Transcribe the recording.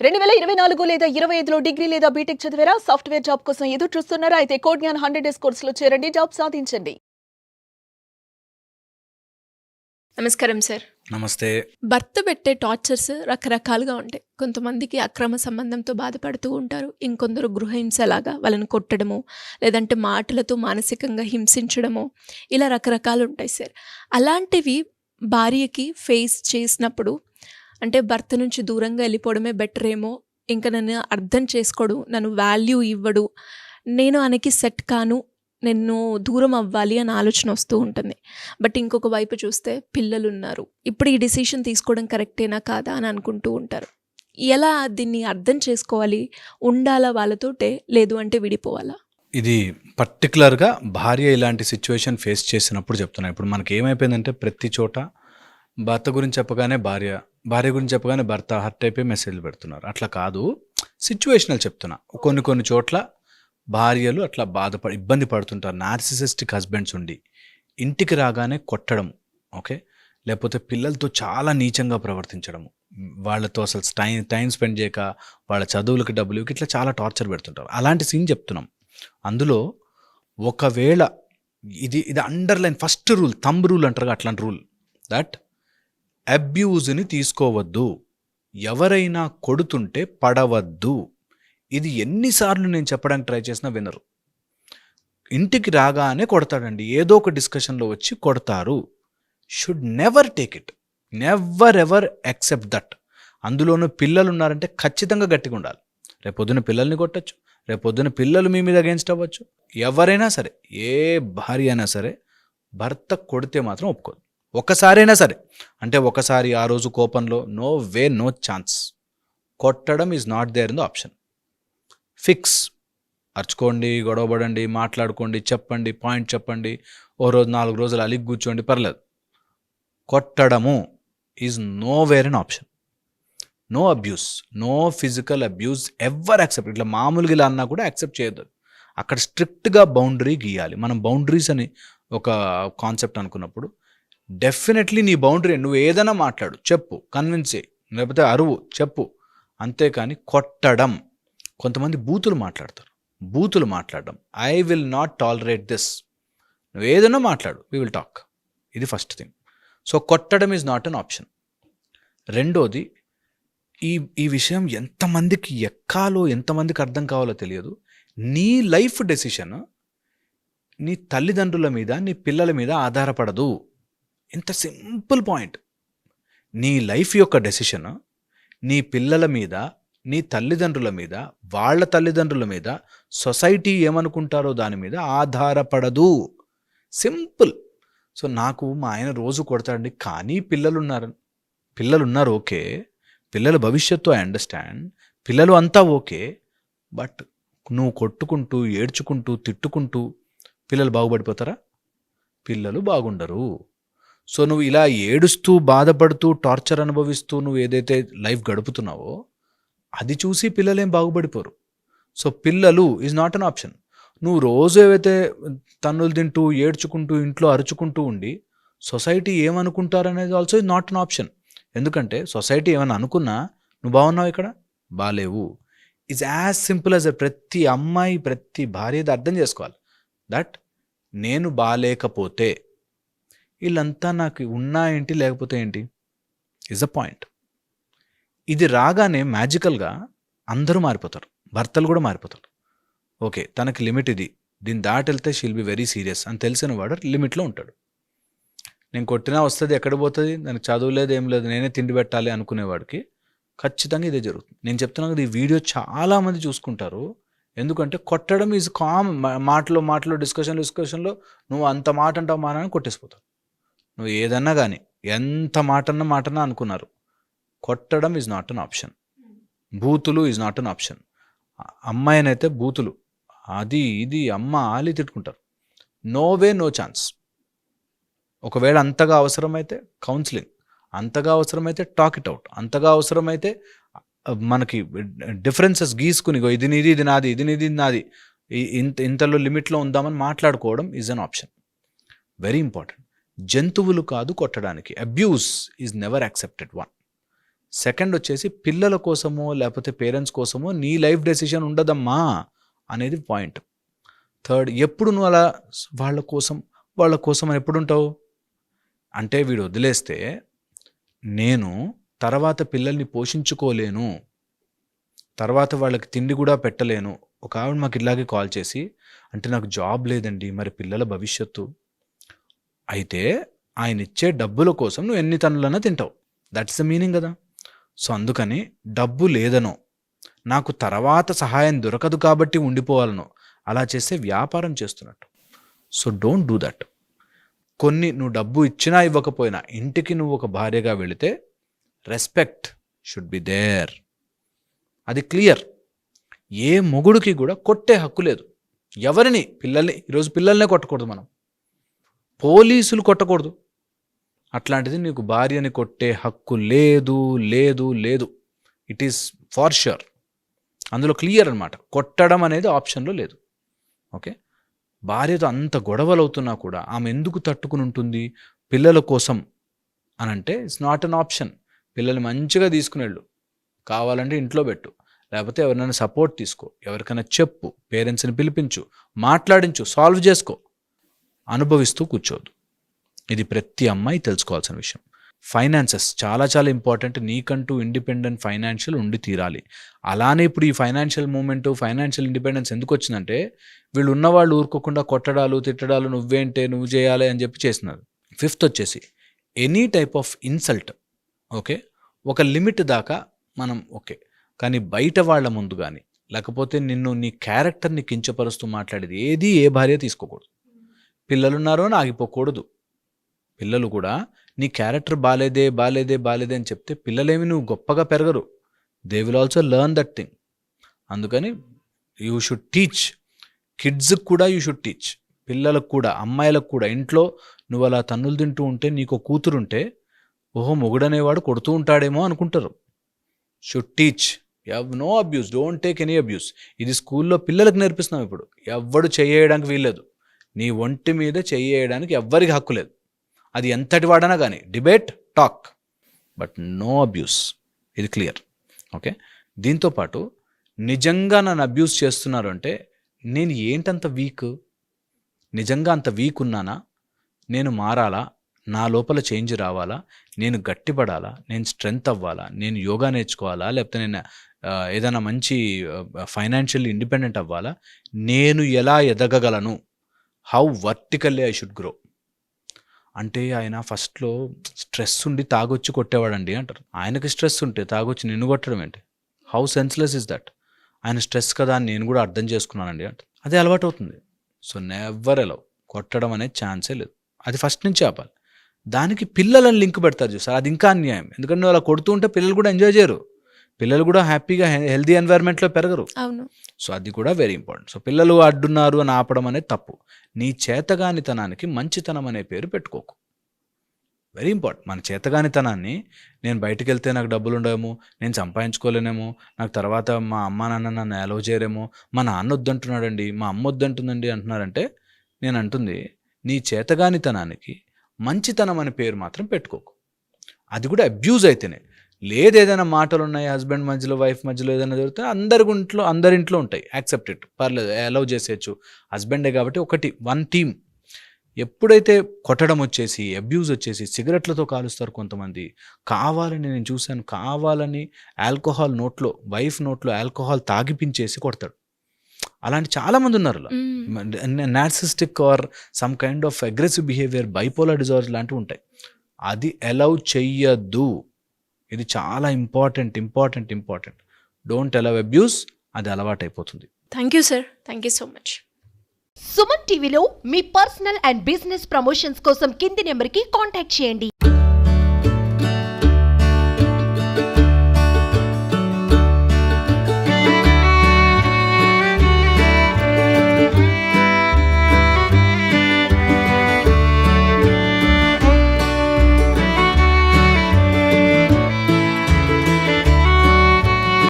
2024 లేదా 25లో డిగ్రీ లేదా బీటెక్ చదివారా? సాఫ్ట్‌వేర్ జాబ్ కోసం ఎదురు చూస్తున్నారా? అయితే కోడ్ జ్ఞాన్ 100 డేస్ కోర్సులో చేరండి, జాబ్ సాధించండి. నమస్కారం సార్. నమస్తే. భర్త పెట్టే టార్చర్స్ రకరకాలుగా ఉంటాయి. కొంతమందికి అక్రమ సంబంధంతో బాధపడుతూ ఉంటారు. ఇంకొందరు గృహహింసలాగా వాళ్ళని కొట్టడము, లేదంటే మాటలతో మానసికంగా హింసించడము, ఇలా రకరకాలు ఉంటాయి సార్. అలాంటివి భార్యకి ఫేస్ చేసినప్పుడు అంటే భర్త నుంచి దూరంగా వెళ్ళిపోవడమే బెటర్ ఏమో, ఇంకా నన్ను అర్థం చేసుకోడు, నన్ను వాల్యూ ఇవ్వడు, నేను ఆయనకి సెట్ కాను, నేను దూరం అవ్వాలి అని ఆలోచన వస్తూ ఉంటుంది. బట్ ఇంకొక వైపు చూస్తే పిల్లలు ఉన్నారు. ఇప్పుడు ఈ డిసిషన్ తీసుకోవడం కరెక్టేనా కాదా అని అనుకుంటూ ఉంటారు. ఎలా దీన్ని అర్థం చేసుకోవాలి? ఉండాలా వాళ్ళతోటే, లేదు అంటే విడిపోవాలా? ఇది పర్టికులర్గా భార్య ఇలాంటి సిచ్యువేషన్ ఫేస్ చేసినప్పుడు చెప్తున్నా. ఇప్పుడు మనకి ఏమైపోయిందంటే ప్రతి చోట భర్త గురించి చెప్పగానే భార్య గురించి చెప్పగానే భర్త హర్ట్ అయిపోయి మెసేజ్లు పెడుతున్నారు. అట్లా కాదు, సిచ్యువేషనల్ చెప్తున్నా. కొన్ని చోట్ల భార్యలు అట్లా ఇబ్బంది పడుతుంటారు. నార్సిసిస్టిక్ హస్బెండ్స్ ఉండి ఇంటికి రాగానే కొట్టడం, ఓకే, లేకపోతే పిల్లలతో చాలా నీచంగా ప్రవర్తించడము, వాళ్ళతో అసలు టైం స్పెండ్ చేయక వాళ్ళ చదువులకి డబ్బులు ఇట్లా చాలా టార్చర్ పెడుతుంటారు. అలాంటి సీన్ చెప్తున్నాం. అందులో ఒకవేళ ఇది underline first rule, thumb rule అంటారు, అట్లాంటి రూల్, దట్ అబ్యూజ్ని తీసుకోవద్దు. ఎవరైనా కొడుతుంటే పడవద్దు. ఇది ఎన్నిసార్లు నేను చెప్పడానికి ట్రై చేసినా వినరు. ఇంటికి రాగానే కొడతాడండి, ఏదో ఒక డిస్కషన్లో వచ్చి కొడతారు. Should never take it, never ever accept that. అందులోనూ పిల్లలు ఉన్నారంటే ఖచ్చితంగా గట్టిగా ఉండాలి. రేపొద్దున పిల్లల్ని కొట్టచ్చు, రేపొద్దున పిల్లలు మీ మీద అగేన్స్ట్ అవ్వచ్చు. ఎవరైనా సరే, ఏ భార్య అయినా సరే భర్త కొడితే మాత్రం ఒప్పుకోదు. ఒకసారైనా సరే, అంటే ఒకసారి ఆ రోజు కోపంలో, నో వే, నో ఛాన్స్. కొట్టడం is not there in the option. Fix. అరుచుకోండి, గొడవపడండి, మాట్లాడుకోండి, చెప్పండి, పాయింట్ చెప్పండి, ఓ రోజు 4 రోజులు అలిగి కూర్చోండి, పర్లేదు. కొట్టడము is no where in option. No abuse, no physical abuse ever accept. ఇట్లా మామూలుగా ఇలా అన్నా కూడా యాక్సెప్ట్ చేయొద్దు. అక్కడ స్ట్రిక్ట్గా బౌండరీ గీయాలి. మనం బౌండరీస్ అని ఒక కాన్సెప్ట్ అనుకున్నప్పుడు డెఫినెట్లీ నీ బౌండరీ, నువ్వు ఏదైనా మాట్లాడు, చెప్పు, కన్విన్స్ చేయి, లేకపోతే అరువు, చెప్పు. అంతేకాని కొట్టడం. కొంతమంది బూతులు మాట్లాడడం. I will not tolerate this. నువ్వు ఏదైనా మాట్లాడు, వీ విల్ టాక్. ఇది ఫస్ట్ థింగ్. సో కొట్టడం ఈజ్ నాట్ అన్ ఆప్షన్. రెండోది, ఈ విషయం ఎంతమందికి ఎక్కాలో, ఎంతమందికి అర్థం కావాలో తెలియదు. నీ లైఫ్ డెసిషన్ నీ తల్లిదండ్రుల మీద, నీ పిల్లల మీద ఆధారపడదు. ఇంత సింపుల్ పాయింట్. నీ లైఫ్ యొక్క డెసిషన్ నీ పిల్లల మీద, నీ తల్లిదండ్రుల మీద, వాళ్ళ తల్లిదండ్రుల మీద, సొసైటీ ఏమనుకుంటారో దాని మీద ఆధారపడదు. సింపుల్. సో నాకు మా ఆయన రోజు కొడతాడండి, కానీ పిల్లలున్నారు, ఓకే, పిల్లల భవిష్యత్తు ఐ అండర్స్టాండ్, పిల్లలు అంతా ఓకే. బట్ నువ్వు కొట్టుకుంటూ, ఏడ్చుకుంటూ, తిట్టుకుంటూ పిల్లలు బాగుపడిపోతారా? పిల్లలు బాగుండరు. సో నువ్వు ఇలా ఏడుస్తూ, బాధపడుతూ, టార్చర్ అనుభవిస్తూ నువ్వు ఏదైతే లైఫ్ గడుపుతున్నావో అది చూసి పిల్లలేం బాగుపడిపోరు. సో పిల్లలు ఈజ్ నాట్ అన్ ఆప్షన్. నువ్వు రోజు ఏవైతే తన్నులు తింటూ, ఏడ్చుకుంటూ, ఇంట్లో అరుచుకుంటూ ఉండి సొసైటీ ఏమనుకుంటారనేది also is not an option. ఎందుకంటే సొసైటీ ఏమైనా అనుకున్నా నువ్వు బాగున్నావు, ఇక్కడ బాలేవు. ఇట్స్ యాజ్ సింపుల్ యాజ్ ప్రతి అమ్మాయి, ప్రతి భార్య అర్థం చేసుకోవాలి. దట్ నేను బాలేకపోతే వీళ్ళంతా నాకు ఉన్నా ఏంటి, లేకపోతే ఏంటి, ఇస్ అ పాయింట్. ఇది రాగానే మ్యాజికల్గా అందరూ మారిపోతారు, భర్తలు కూడా మారిపోతారు. ఓకే, తనకి లిమిట్ ఇది, దీన్ని దాటి వెళ్తే షీల్ బి వెరీ సీరియస్ అని తెలిసిన వాడు లిమిట్లో ఉంటాడు. నేను కొట్టినా వస్తుంది, ఎక్కడ పోతుంది, దానికి చదువు లేదు, ఏం లేదు, నేనే తిండి పెట్టాలి అనుకునేవాడికి ఖచ్చితంగా ఇదే జరుగుతుంది. నేను చెప్తున్నాను కదా, ఈ వీడియో చాలామంది చూసుకుంటారు. ఎందుకంటే కొట్టడం ఈజ్ కామన్. మాటలో డిస్కషన్లో నువ్వు అంత మాట అంటావు మా అని కొట్టేసిపోతావు. నువ్వు ఏదన్నా కానీ, ఎంత మాటన్నా అనుకున్నారు. కొట్టడం ఈజ్ నాట్ అన్ ఆప్షన్. బూతులు ఈజ్ నాట్ అన్ ఆప్షన్. అమ్మాయినైతే బూతులు, అది ఇది అమ్మ ఆలి తిట్టుకుంటారు. No way, no chance. ఒకవేళ అంతగా అవసరమైతే కౌన్సిలింగ్, అంతగా అవసరమైతే టాక్ ఇట్ అవుట్, అంతగా అవసరమైతే మనకి డిఫరెన్సెస్ గీసుకుని, ఇది నీది, ఇది నాది, ఇది నీది, ఇది నాది, ఇంతలో లిమిట్లో ఉందామని మాట్లాడుకోవడం is an option. Very important. జంతువులు కాదు కొట్టడానికి. Abuse is never accepted one. Second వచ్చేసి పిల్లల కోసమో లేకపోతే పేరెంట్స్ కోసమో నీ లైఫ్ డెసిషన్ ఉండదమ్మా అనేది పాయింట్. థర్డ్, ఎప్పుడు నువ్వు అలా వాళ్ళ కోసం అని ఎప్పుడు ఉంటావు అంటే, వీడు వదిలేస్తే నేను తర్వాత పిల్లల్ని పోషించుకోలేను, తర్వాత వాళ్ళకి తిండి కూడా పెట్టలేను. ఒక ఆవిడ మాకు ఇలాగే కాల్ చేసి, అంటే నాకు జాబ్ లేదండి, మరి పిల్లల భవిష్యత్తు. అయితే ఆయన ఇచ్చే డబ్బుల కోసం నువ్వు ఎన్ని తనులన్నా తింటావు. దట్స్ ద మీనింగ్ కదా. సో అందుకని డబ్బు లేదనో, నాకు తర్వాత సహాయం దొరకదు కాబట్టి ఉండిపోవాలనో అలా చేస్తే వ్యాపారం చేస్తున్నట్టు. So don't do that. కొన్ని నువ్వు డబ్బు ఇచ్చినా ఇవ్వకపోయినా ఇంటికి నువ్వు ఒక భార్యగా వెళితే రెస్పెక్ట్ షుడ్ బి దేర్. అది క్లియర్. ఏ మొగుడికి కూడా కొట్టే హక్కు లేదు ఎవరిని. ఈరోజు పిల్లల్నే కొట్టకూడదు మనం, పోలీసులు కొట్టకూడదు. అట్లాంటిది నీకు భార్యని కొట్టే హక్కు లేదు లేదు లేదు. It is for sure. అందులో క్లియర్ అనమాట. కొట్టడం అనేది ఆప్షన్లో లేదు. ఓకే, భార్యతో అంత గొడవలు అవుతున్నా కూడా ఆమె ఎందుకు తట్టుకుని ఉంటుంది? పిల్లల కోసం అనంటే ఇట్స్ నాట్ అన్ ఆప్షన్. పిల్లల్ని మంచిగా తీసుకుని వెళ్ళు, కావాలంటే ఇంట్లో పెట్టు, లేకపోతే ఎవరినైనా సపోర్ట్ తీసుకో, ఎవరికైనా చెప్పు, పేరెంట్స్ని పిలిపించు, మాట్లాడించు, సాల్వ్ చేసుకో. అనుభవిస్తూ కూర్చోవద్దు. ఇది ప్రతి అమ్మాయి తెలుసుకోవాల్సిన విషయం. ఫైనాన్సెస్ చాలా చాలా ఇంపార్టెంట్. నీకంటూ ఇండిపెండెంట్ ఫైనాన్షియల్ ఉండి తీరాలి. అలానే ఇప్పుడు ఈ ఫైనాన్షియల్ మూమెంట్, ఫైనాన్షియల్ ఇండిపెండెన్స్ ఎందుకు వచ్చిందంటే, వీళ్ళు ఉన్నవాళ్ళు ఊరుకోకుండా కొట్టడాలు, తిట్టడాలు, నువ్వేంటే, నువ్వు చేయాలి అని చెప్పి చేస్తున్నారు. ఫిఫ్త్ వచ్చేసి any type of insult. Okay, ఒక లిమిట్ దాకా మనం ఓకే, కానీ బయట వాళ్ళ ముందు కానీ లేకపోతే నీ క్యారెక్టర్ని కించపరుస్తూ మాట్లాడేది ఏది ఏ భార్య తీసుకోకూడదు. పిల్లలున్నారో అని ఆగిపోకూడదు. పిల్లలు కూడా నీ క్యారెక్టర్ బాలేదే అని చెప్తే పిల్లలేమి నువ్వు గొప్పగా పెరగరు. They will also learn that thing. అందుకని యూ షుడ్ టీచ్. కిడ్స్కి కూడా యూ షుడ్ టీచ్. పిల్లలకు కూడా, అమ్మాయిలకు కూడా. ఇంట్లో నువ్వు అలా తన్నులు తింటూ ఉంటే, నీకు కూతురుంటే, ఓహో మొగుడనేవాడు కొడుతూ ఉంటాడేమో అనుకుంటారు. Should teach. No abuse, don't take any abuse. ఇది స్కూల్లో పిల్లలకు నేర్పిస్తున్నాం. ఇప్పుడు ఎవ్వడు చేయడానికి వీల్లేదు. నీ ఒంటి మీద చేయడానికి ఎవ్వరికి హక్కు లేదు. అది ఎంతటి వాడనా కానీ. Debate, talk, but no abuse. ఇది క్లియర్. ఓకే, దీంతోపాటు నిజంగా నన్ను అబ్యూస్ చేస్తున్నారు అంటే నేను ఏంటంత వీక్? నిజంగా అంత వీక్ ఉన్నానా? నేను మారాలా? నా లోపల చేంజ్ రావాలా? నేను గట్టిపడాలా? నేను స్ట్రెంగ్త్ అవ్వాలా? నేను యోగా నేర్చుకోవాలా? లేకపోతే నేను ఏదైనా మంచి ఫైనాన్షియల్లీ ఇండిపెండెంట్ అవ్వాలా? నేను ఎలా ఎదగగలను? How vertically I should grow. అంటే ఆయన ఫస్ట్లో స్ట్రెస్ ఉండి తాగొచ్చి కొట్టేవాడండి అంటారు. ఆయనకి స్ట్రెస్ ఉంటే తాగొచ్చి నిన్ను కొట్టడం ఏంటి? How senseless is that? ఆయన స్ట్రెస్ కదా అని నేను కూడా అర్థం చేసుకున్నానండి అంటారు. అదే అలవాటు అవుతుంది. So never allow. కొట్టడం అనేది ఛాన్సే లేదు. అది ఫస్ట్ నుంచి ఆపాలి. దానికి పిల్లలను లింక్ పెడతారు చూసారు, అది ఇంకా అన్యాయం. ఎందుకంటే నువ్వు అలా కొడుతూ ఉంటే పిల్లలు కూడా ఎంజాయ్ చేయరు. పిల్లలు కూడా హ్యాపీగా హెల్దీ ఎన్వైర్న్మెంట్లో పెరగరు. అవును. సో అది కూడా వెరీ ఇంపార్టెంట్. సో పిల్లలు అడ్డున్నారు అని ఆపడం అనేది తప్పు. నీ చేతగానితనానికి మంచితనం అనే పేరు పెట్టుకోకు. Very important. మన చేతగానితనాన్ని, నేను బయటకు వెళ్తే నాకు డబ్బులు ఉండవేమో, నేను సంపాదించుకోలేనేమో, నాకు తర్వాత మా అమ్మ నాన్న నన్ను అలౌ చేయరేమో, మా నాన్న వద్దంటున్నాడండి, మా అమ్మ వద్దంటుందండి అంటున్నారంటే, నేను అంటుంది నీ చేతగానితనానికి మంచితనం అనే పేరు మాత్రం పెట్టుకోకు. అది కూడా అబ్యూజ్ అయితేనే. లేదు ఏదైనా మాటలు ఉన్నాయి హస్బెండ్ మధ్యలో, వైఫ్ మధ్యలో ఏదైనా జరిగితే అందరింట్లో ఉంటాయి. యాక్సెప్ట్ ఇట్, పర్లేదు, అలౌ చేసేయచ్చు. హస్బెండే కాబట్టి ఒకటి, వన్ టీమ్. ఎప్పుడైతే కొట్టడం వచ్చేసి, అబ్యూజ్ వచ్చేసి, సిగరెట్లతో కాలుస్తారు కొంతమంది. కావాలని నేను చూశాను, కావాలని ఆల్కహాల్ నోట్లో, వైఫ్ నోట్లో ఆల్కహాల్ తాగిపించేసి కొడతాడు. అలాంటి చాలామంది ఉన్నారు. Narcissistic or some kind of aggressive behaviour, bipolar disorder లాంటివి ఉంటాయి. అది అలౌ చెయ్యద్దు. ఇది చాలా ఇంపార్టెంట్. Don't allow abuse. అది అలవాటైపోతుంది. Thank you sir. Thank you so much. Suman టీవీలో మీ పర్సనల్ అండ్ బిజినెస్ ప్రమోషన్స్ కోసం కింది నెంబర్కి కాంటాక్ట్ చేయండి.